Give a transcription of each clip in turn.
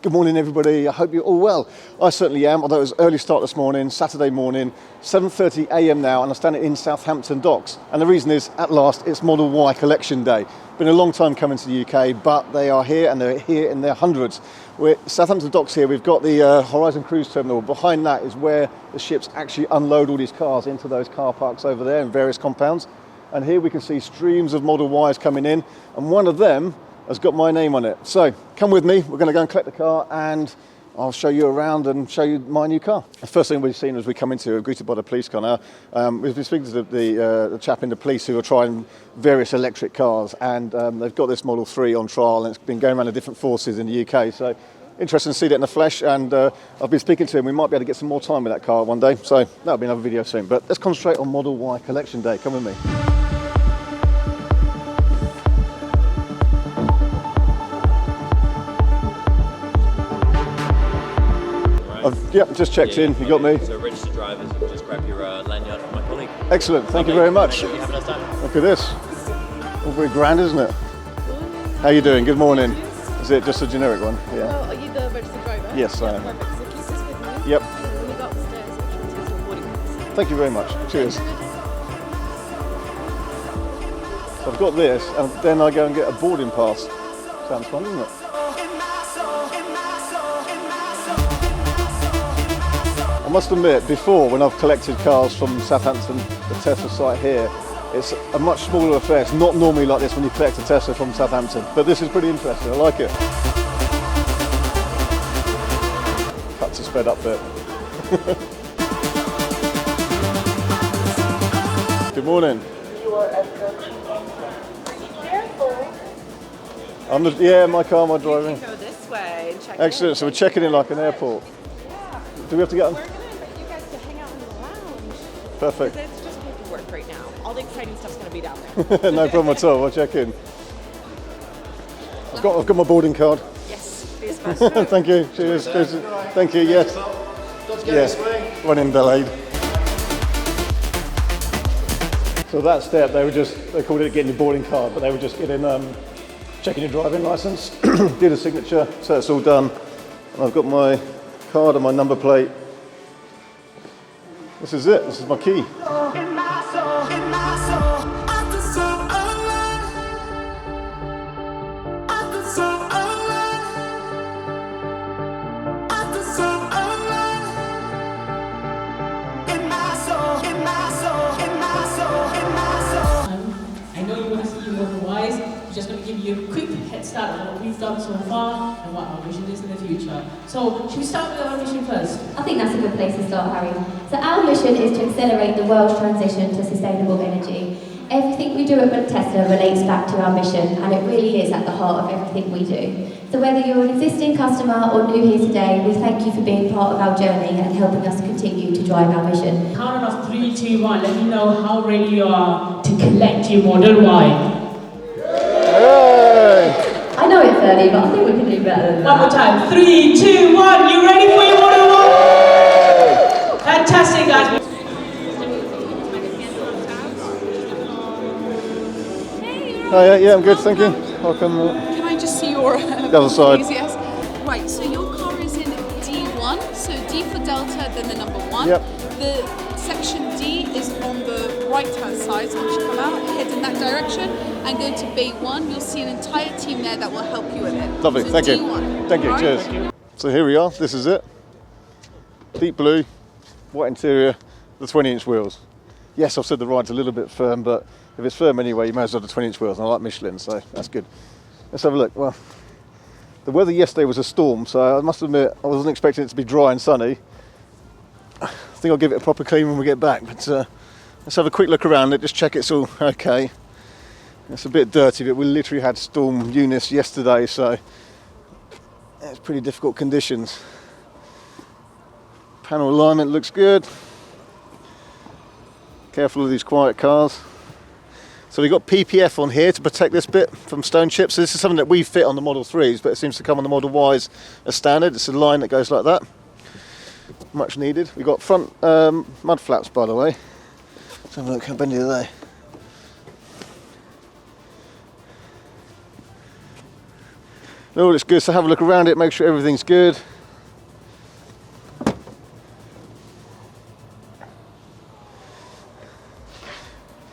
Good morning, everybody. I hope you're all well. I certainly am, although it was early start this morning, Saturday morning, 7:30 a.m. now, and I'm standing in Southampton docks. And the reason is, at last, it's Model Y collection day. Been a long time coming to the UK, but they are here, and they're here in their hundreds. We're at Southampton docks here. We've got the Horizon Cruise Terminal. Behind that is where the ships actually unload all these cars into those car parks over there in various compounds. And here we can see streams of Model Ys coming in, and one of them has got my name on it. So come with me, we're going to go and collect the car and I'll show you around and show you my new car. The first thing we've seen as we come into, we're greeted by the police car now. We've been speaking to the chap in the police who are trying various electric cars, and they've got this Model 3 on trial, and it's been going around the different forces in the UK. So interesting to see that in the flesh, and I've been speaking to him. We might be able to get some more time with that car one day, so that'll be another video soon. But let's concentrate on Model Y collection day. Come with me. I've just checked in, you got me. So registered drivers, you can just grab your lanyard from my colleague. Excellent, thank you very much. You have a nice time. Look at this. All very grand, isn't it? How are you doing? Good morning. Is it just a generic one? Yeah. Well, are you the registered driver? Yes, I am. Perfect. So keep this with me. Yep. When you go upstairs, I'll show you your boarding pass. Thank you very much. Cheers. So I've got this, and then I go and get a boarding pass. Sounds fun, doesn't it? I must admit, before, when I've collected cars from Southampton, the Tesla site here, it's a much smaller affair. It's not normally like this when you collect a Tesla from Southampton, but this is pretty interesting. I like it. Cut to sped up bit. Good morning. My car, my driving. You can go this way and check Excellent. So we're checking in like an airport. Do we have to get on? We're going to invite you guys to hang out in the lounge. Perfect. Because it's just paperwork right now. All the exciting stuff's going to be down there. No problem at all. I'll check in. I've got my boarding card. Yes, please first. Thank you. Cheers. Cheers. Thank you. Yes. Yes. Running delayed. So that step, they called it getting your boarding card, but they were just getting checking your driving license, did a signature, so it's all done. And I've got my card and my number plate. This is it. This is my key. I know you want to see you Model Ys. We're just going to give you a quick head start on what we've done so far and what our vision is in the future. So, should we start with our mission first? I think that's a good place to start, Harry. So our mission is to accelerate the world's transition to sustainable energy. Everything we do at Tesla relates back to our mission, and it really is at the heart of everything we do. So whether you're an existing customer or new here today, we thank you for being part of our journey and helping us continue to drive our mission. Count of 3, 2, 1. Let me know how ready you are to collect your Model Y. I know it's early, but I think we can do better than that. One more time. 3, 2, 1. You ready for your Model Y? Fantastic, guys. Oh yeah, I'm good, thank you. Welcome. Can I just see your The other side. please, yes. Right, so your car is in D1, so D for Delta, then the number 1. Yep. The section D is on the right-hand side, so once you come out, head in that direction, and go to Bay 1. You'll see an entire team there that will help you with it. Lovely, So thank you. D1. Thank you, All right? cheers. So here we are, this is it. Deep blue, white interior, the 20-inch wheels. Yes, I've said the ride's a little bit firm, but if it's firm anyway, you may as well have the 20-inch wheels, and I like Michelin, so that's good. Let's have a look. Well, the weather yesterday was a storm, so I must admit I wasn't expecting it to be dry and sunny. I think I'll give it a proper clean when we get back, but let's have a quick look around it, just check it's all okay. It's a bit dirty, but we literally had Storm Eunice yesterday, so it's pretty difficult conditions. Panel alignment looks good. Careful of these quiet cars. So we've got PPF on here to protect this bit from stone chips. So this is something that we fit on the Model 3s, but it seems to come on the Model Ys as standard. It's a line that goes like that. Much needed. We've got front mud flaps, by the way. Let's have a look, how bendy are they? all looks good, so have a look around it, make sure everything's good.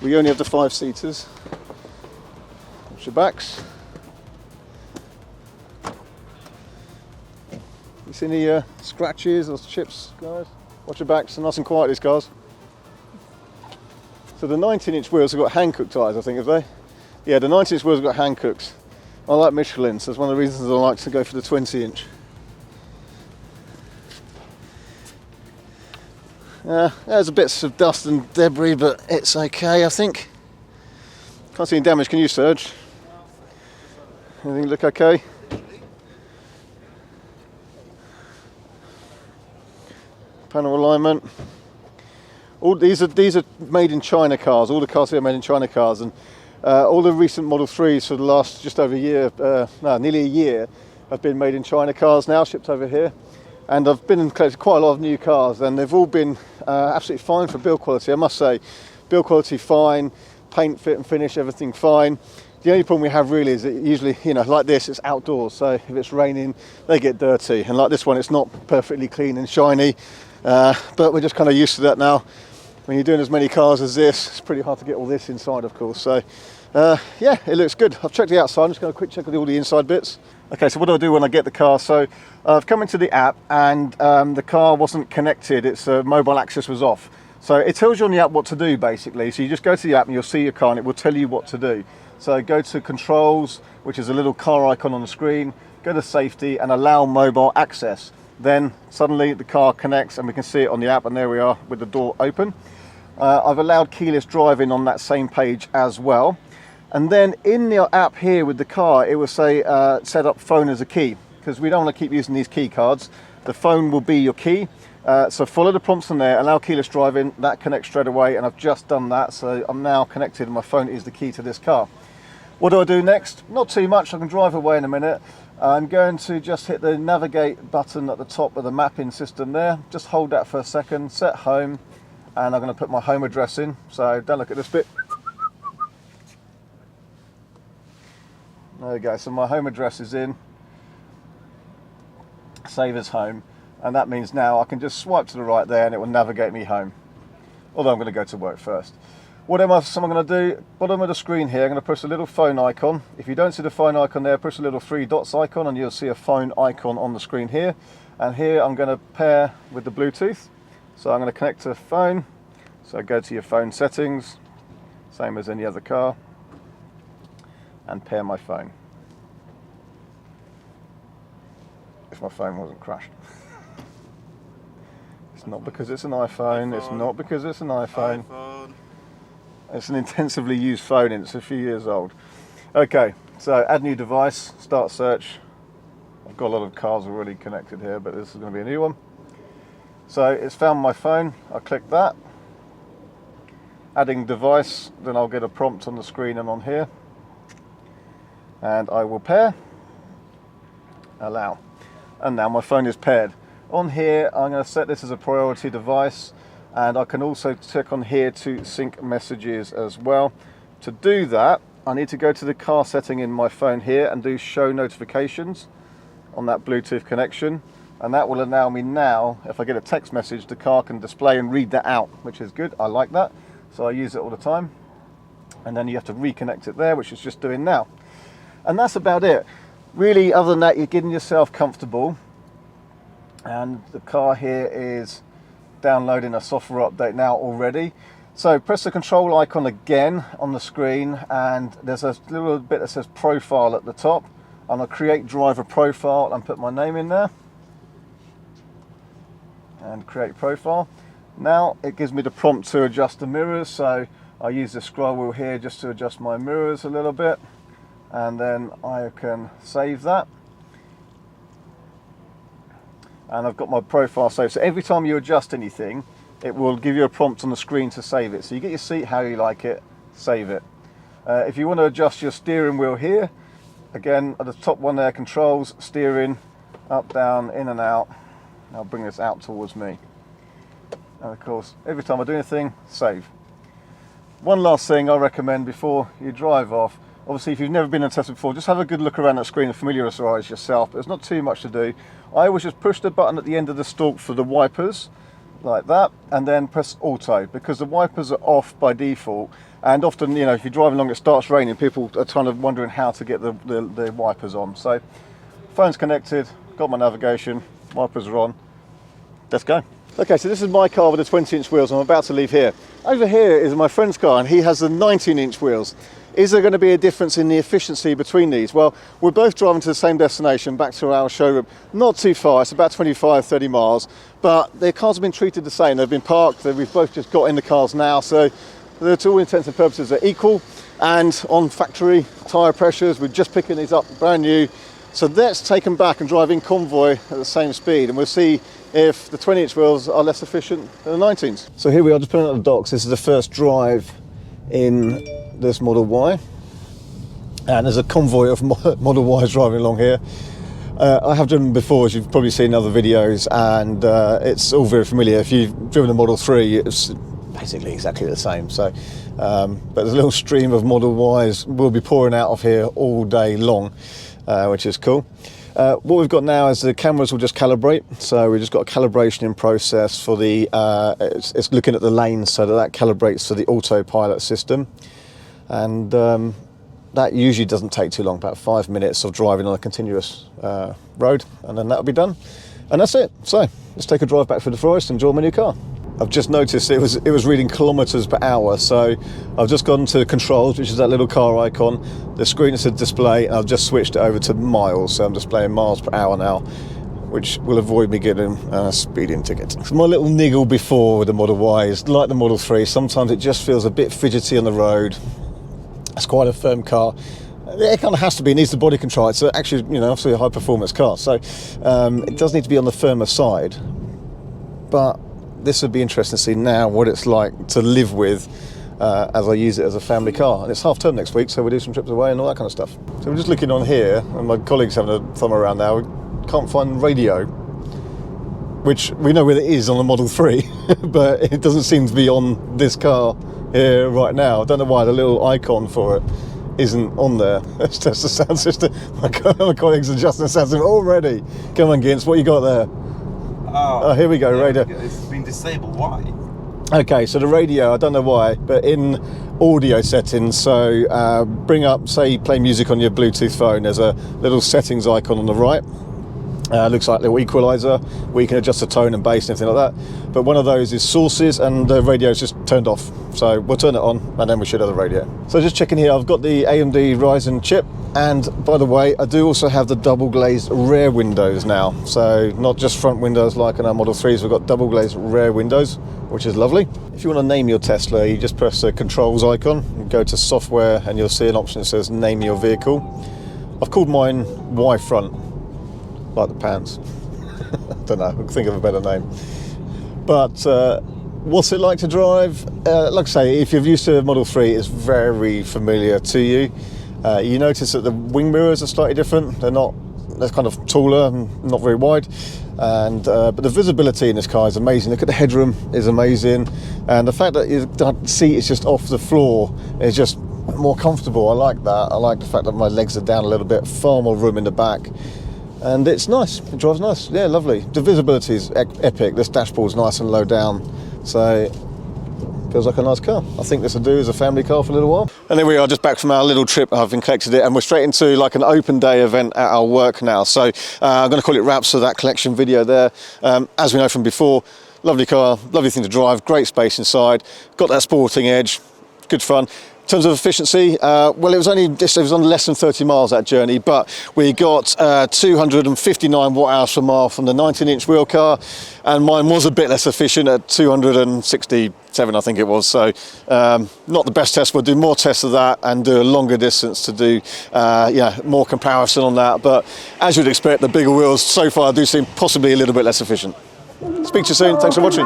We only have the 5-seaters. Watch your backs. You see any scratches or chips, guys? Watch your backs, they're nice and quiet, these cars. So the 19-inch wheels have got hand-cooked tyres, I think, have they? Yeah, the 19-inch wheels have got hand-cooks. I like Michelin, so that's one of the reasons I like to go for the 20-inch. There's a bits of dust and debris, but it's okay, I think. Can't see any damage, can you, Serge? Anything look okay? Panel alignment. All these are made in China cars. All the cars here are made in China cars, and all the recent Model 3s for the last just over a year, nearly a year, have been made in China cars now, shipped over here. And I've been and collected quite a lot of new cars, and they've all been absolutely fine for build quality, I must say. Build quality fine, paint, fit and finish, everything fine. The only problem we have really is that usually, you know, like this, it's outdoors, so if it's raining, they get dirty. And like this one, it's not perfectly clean and shiny, but we're just kind of used to that now. When you're doing as many cars as this, it's pretty hard to get all this inside, of course. So, yeah, it looks good. I've checked the outside. I'm just going to quick check all the inside bits. Okay, so what do I do when I get the car? So I've come into the app, and the car wasn't connected. Its mobile access was off. So it tells you on the app what to do, basically. So you just go to the app and you'll see your car, and it will tell you what to do. So go to controls, which is a little car icon on the screen, go to safety and allow mobile access. Then suddenly the car connects and we can see it on the app, and there we are with the door open. I've allowed keyless driving on that same page as well. And then in the app here with the car, it will say set up phone as a key, because we don't want to keep using these key cards. The phone will be your key. So follow the prompts on there, allow keyless driving, that connects straight away, and I've just done that. So I'm now connected and my phone is the key to this car. What do I do next? Not too much, I can drive away in a minute. I'm going to just hit the navigate button at the top of the mapping system there. Just hold that for a second, set home, and I'm going to put my home address in. So don't look at this bit. There we go, so my home address is in. Save as home. And that means now I can just swipe to the right there and it will navigate me home. Although I'm going to go to work first. What am I going to do? Bottom of the screen here, I'm going to press a little phone icon. If you don't see the phone icon there, press a little 3 dots icon and you'll see a phone icon on the screen here. And here I'm going to pair with the Bluetooth. So I'm going to connect to the phone. So go to your phone settings, same as any other car, and pair my phone. If my phone wasn't crashed. It's not because it's an iPhone. It's not because it's an iPhone. It's an intensively used phone and it's a few years old. Okay, so add new device, start search. I've got a lot of cars already connected here, but this is going to be a new one. So it's found my phone, I'll click that. Adding device, then I'll get a prompt on the screen and on here. And I will pair, allow. And now my phone is paired. On here, I'm going to set this as a priority device, and I can also click on here to sync messages as well. To do that, I need to go to the car setting in my phone here and do show notifications on that Bluetooth connection, and that will allow me now, if I get a text message, the car can display and read that out, which is good. I like that, so I use it all the time. And then you have to reconnect it there, which is just doing now. And that's about it. Really, other than that, you're getting yourself comfortable. And the car here is downloading a software update now already. So press the control icon again on the screen, and there's a little bit that says profile at the top. I'm going to create driver profile and put my name in there. And create profile. Now it gives me the prompt to adjust the mirrors, so I use the scroll wheel here just to adjust my mirrors a little bit. And then I can save that. And I've got my profile saved. So every time you adjust anything, it will give you a prompt on the screen to save it. So you get your seat how you like it, save it. If you want to adjust your steering wheel here, again, at the top one there, controls, steering, up, down, in and out. I'll bring this out towards me. And of course, every time I do anything, save. One last thing I recommend before you drive off, Obviously, if you've never been in a Tesla before, just have a good look around that screen and familiarise yourself. There's not too much to do. I always just push the button at the end of the stalk for the wipers, like that, and then press auto, because the wipers are off by default. And often, you know, if you're driving along, it starts raining, people are kind of wondering how to get the wipers on. So, phone's connected, got my navigation, wipers are on. Let's go. Okay, so this is my car with the 20-inch wheels. I'm about to leave here. Over here is my friend's car, and he has the 19-inch wheels. Is there going to be a difference in the efficiency between these? Well, we're both driving to the same destination, back to our showroom. Not too far, it's about 25, 30 miles, but their cars have been treated the same. They've been parked, we've both just got in the cars now, so to all intents and purposes they're equal. And on factory tyre pressures, we're just picking these up brand new. So let's take them back and drive in convoy at the same speed, and we'll see if the 20-inch wheels are less efficient than the 19s. So here we are, just putting up the docks. This is the first drive in this Model Y, and there's a convoy of Model Ys driving along here. I have driven before, as you've probably seen in other videos, and it's all very familiar. If you've driven a Model 3, it's basically exactly the same. So, but there's a little stream of Model Ys will be pouring out of here all day long, which is cool. What we've got now is the cameras will just calibrate, so we've just got a calibration in process for the, it's looking at the lanes so that calibrates for the autopilot system, and that usually doesn't take too long, about 5 minutes of driving on a continuous road, and then that'll be done, and that's it. So let's take a drive back through the forest and enjoy my new car. I've just noticed it was reading kilometres per hour, so I've just gone to controls, which is that little car icon. The screen is a display, and I've just switched it over to miles, so I'm displaying miles per hour now, which will avoid me getting a speeding ticket. So my little niggle before with the Model Y is like the Model 3, sometimes it just feels a bit fidgety on the road. It's quite a firm car. It kind of has to be, it needs the body control. It's actually, you know, obviously a high performance car, so it does need to be on the firmer side, but this would be interesting to see now what it's like to live with as I use it as a family car. And it's half term next week, so we do some trips away and all that kind of stuff. So we're just looking on here, and my colleague's having a thumb around now. We can't find radio, which we know where it is on the Model 3, but it doesn't seem to be on this car here right now. I don't know why the little icon for it isn't on there. Let's test the sound system. My colleague's adjusting the sound system already. Come on, Gins, what you got there? Oh, here we go, radio. It's been disabled, why? Okay, so the radio, I don't know why, but in audio settings, so bring up, say, play music on your Bluetooth phone, there's a little settings icon on the right. Looks like a little equalizer where you can adjust the tone and bass and everything like that. But one of those is sources, and the radio's just turned off. So we'll turn it on, and then we should have the radio. So just checking here, I've got the AMD Ryzen chip, and by the way, I do also have the double glazed rear windows now. So not just front windows like in our Model 3s, we've got double glazed rear windows, which is lovely. If you want to name your Tesla, you just press the controls icon and go to software, and you'll see an option that says name your vehicle. I've called mine Y front, like the pants. I don't know, I'll think of a better name. But what's it like to drive? Like I say, if you're used to Model 3, it's very familiar to you. You notice that the wing mirrors are slightly different. They're kind of taller and not very wide. And but the visibility in this car is amazing. Look at the headroom, is amazing. And the fact that the seat is just off the floor is just more comfortable. I like that. I like the fact that my legs are down a little bit, far more room in the back. And it's nice, it drives nice, yeah, lovely. The visibility is epic, this dashboard's nice and low down, so feels like a nice car. I think this will do as a family car for a little while. And there we are, just back from our little trip. I've collected it, and we're straight into like an open day event at our work now. So I'm going to call it wraps for that collection video there. As we know from before, lovely car, lovely thing to drive, great space inside, got that sporting edge, good fun. In terms of efficiency, well, it was on less than 30 miles that journey, but we got 259 watt-hours per mile from the 19-inch wheel car, and mine was a bit less efficient at 267, I think it was. So not the best test. We'll do more tests of that and do a longer distance to do more comparison on that. But as you'd expect, the bigger wheels so far do seem possibly a little bit less efficient. Speak to you soon. Thanks for watching.